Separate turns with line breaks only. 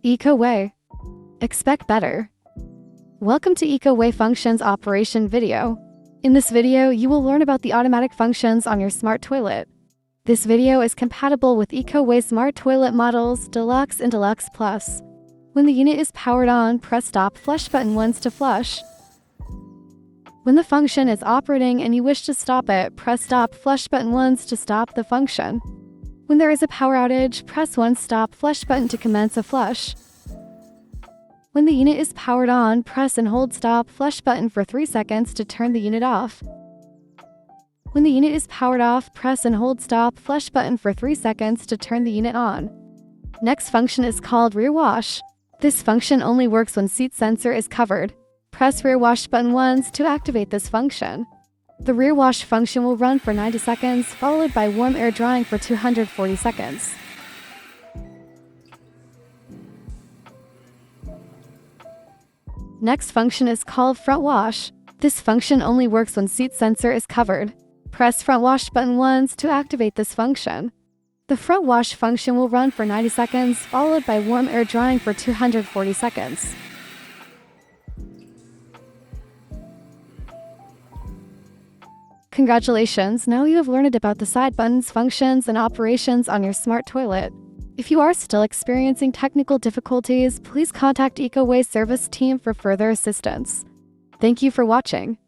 Ecoway. Expect better. Welcome to Ecoway Functions Operation video. In this video, you will learn about the automatic functions on your smart toilet. This video is compatible with Ecoway smart toilet models Deluxe and Deluxe Plus. When the unit is powered on, press stop flush button once to flush. When the function is operating and you wish to stop it, press stop flush button once to stop the function. When there is a power outage, press one stop flush button to commence a flush. When the unit is powered on, press and hold stop flush button for 3 seconds to turn the unit off. When the unit is powered off, press and hold stop flush button for 3 seconds to turn the unit on. Next function is called rear wash. This function only works when seat sensor is covered. Press rear wash button once to activate this function. The rear wash function will run for 90 seconds, followed by warm air drying for 240 seconds. Next function is called front wash. This function only works when seat sensor is covered. Press front wash button once to activate this function. The front wash function will run for 90 seconds, followed by warm air drying for 240 seconds. Congratulations, now you have learned about the side buttons, functions, and operations on your smart toilet. If you are still experiencing technical difficulties, please contact Ecoway service team for further assistance. Thank you for watching.